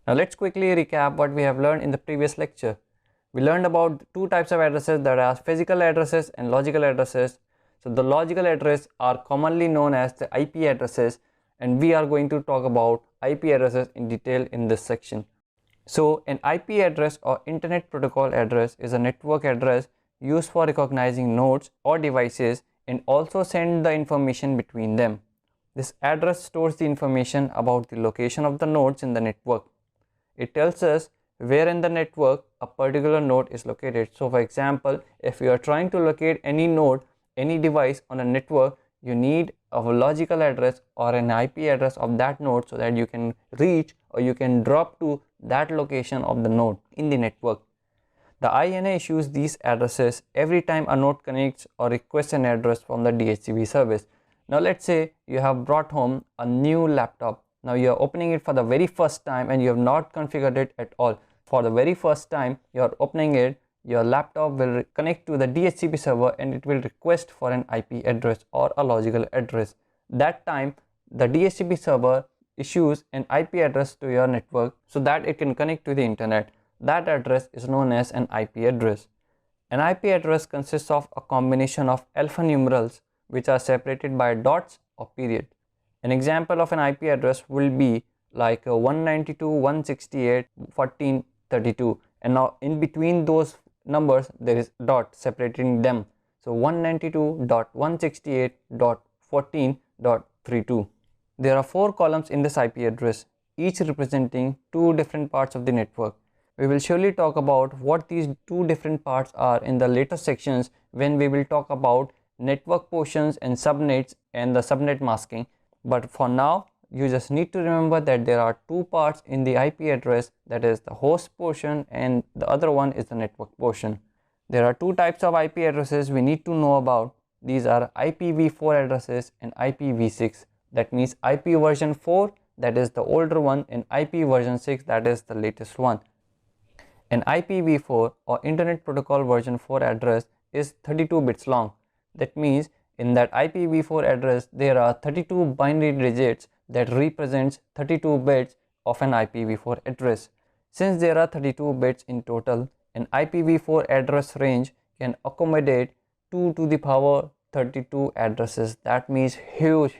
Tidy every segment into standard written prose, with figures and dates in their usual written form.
Now let's quickly recap what we have learned in the previous lecture. We learned about two types of addresses, that are physical addresses and logical addresses. So the logical addresses are commonly known as the IP addresses, and we are going to talk about IP addresses in detail in this section. So an IP address or Internet Protocol address is a network address used for recognizing nodes or devices and also send the information between them. This address stores the information about the location of the nodes in the network. It tells us where in the network a particular node is located. So for example, if you are trying to locate any node, any device on a network, you need a logical address or an IP address of that node so that you can reach or you can drop to that location of the node in the network. The INA issues these addresses every time a node connects or requests an address from the DHCP service. Now let's say you have brought home a new laptop. Now you are opening it for the very first time and you have not configured it at all. For the very first time you are opening it, your laptop will connect to the DHCP server and it will request for an IP address or a logical address. That time the DHCP server issues an IP address to your network so that it can connect to the internet. That address is known as an IP address. An IP address consists of a combination of alphanumerals which are separated by dots or period. An example of an IP address will be like 192.168.14.32, and now in between those numbers there is dot separating them. So 192.168.14.32. There are 4 columns in this IP address, each representing 2 different parts of the network. We will surely talk about what these 2 different parts are in the later sections when we will talk about network portions and subnets and the subnet masking. But for now, you just need to remember that there are 2 parts in the IP address, that is the host portion and the other one is the network portion. There are 2 types of IP addresses we need to know about. These are IPv4 addresses and IPv6. That means IP version 4, that is the older one, and IP version 6, that is the latest one. An IPv4 or Internet Protocol version 4 address is 32 bits long. That means in that IPv4 address there are 32 binary digits that represents 32 bits of an IPv4 address. Since there are 32 bits in total, an IPv4 address range can accommodate 2 to the power 32 addresses. That means huge.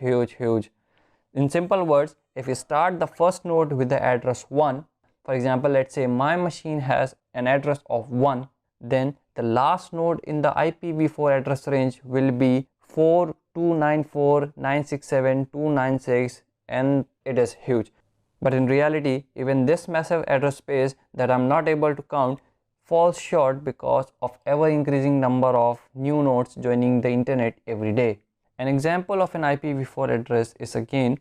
In simple words, if you start the first node with the address 1, for example, let's say my machine has an address of 1, then the last node in the IPv4 address range will be 4.294.967.296, and it is huge. But in reality, even this massive address space that I'm not able to count falls short because of ever increasing number of new nodes joining the internet every day. An example of an IPv4 address is again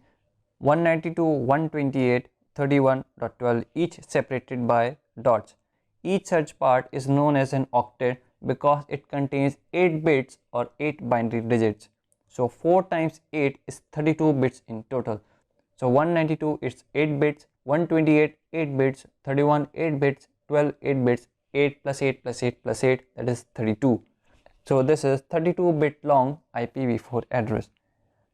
192.128.31.12, each separated by dots. Each such part is known as an octet because it contains 8 bits or 8 binary digits. So 4 times 8 is 32 bits in total. So 192 is 8 bits, 128 8 bits, 31 8 bits, 12 8 bits, 8 plus 8 plus 8 plus 8, that is 32. So this is 32 bit long IPv4 address.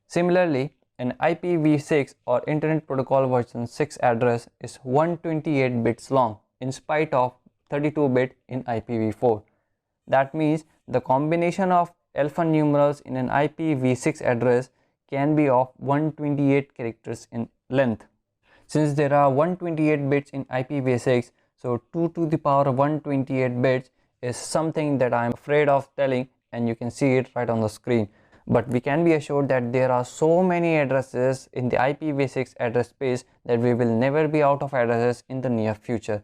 Similarly, an IPv6 or Internet Protocol version 6 address is 128 bits long in spite of 32 bit in IPv4. That means the combination of alphanumerals in an IPv6 address can be of 128 characters in length. Since there are 128 bits in IPv6, so 2 to the power 128 bits is something that I am afraid of telling, and you can see it right on the screen. But we can be assured that there are so many addresses in the IPv6 address space that we will never be out of addresses in the near future.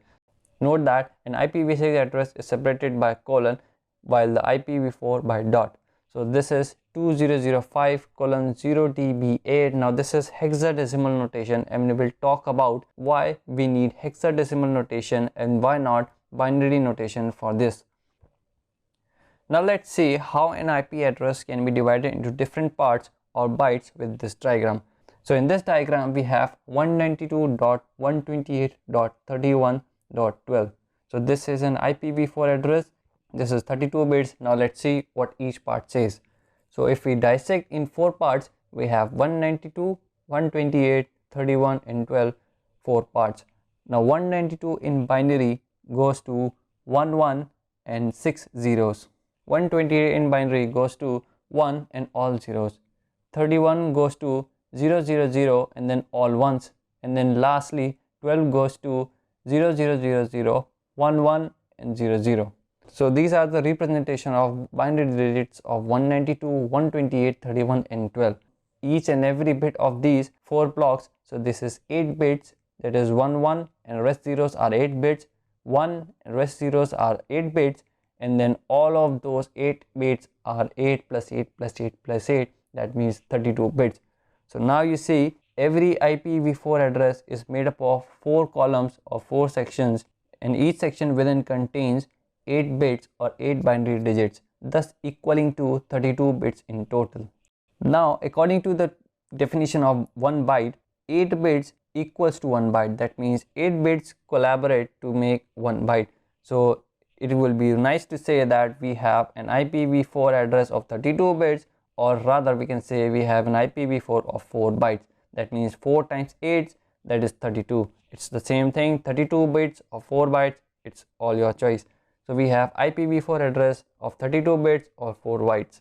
Note that an IPv6 address is separated by colon while the IPv4 by dot. So this is 2005:0db8. Now this is hexadecimal notation, and we will talk about why we need hexadecimal notation and why not binary notation for this. Now let's see how an IP address can be divided into different parts or bytes with this diagram. So in this diagram we have 192.128.31.12. So this is an IPv4 address. This is 32 bits. Now let's see what each part says. So if we dissect in 4 parts, we have 192, 128, 31 and 12, 4 parts. Now 192 in binary goes to 11 and 6 zeros. 128 in binary goes to 1 and all zeros. 31 goes to 000 and then all ones. And then lastly 12 goes to 0000, 11 and 00. So these are the representation of binary digits of 192, 128, 31 and 12. Each and every bit of these 4 blocks, so this is 8 bits, that is 1 1 and rest zeros are 8 bits, 1 and rest zeros are 8 bits, and then all of those 8 bits are 8 plus 8 plus 8 plus 8, that means 32 bits. So now you see every IPv4 address is made up of 4 columns or 4 sections, and each section within contains 8 bits or 8 binary digits, thus equaling to 32 bits in total. Now according to the definition of 1 byte, 8 bits equals to 1 byte, that means 8 bits collaborate to make 1 byte. So it will be nice to say that we have an IPv4 address of 32 bits, or rather we can say we have an IPv4 of 4 bytes, that means 4 times 8, that is 32. It's the same thing, 32 bits or 4 bytes, it's all your choice. So we have IPv4 address of 32 bits or 4 bytes.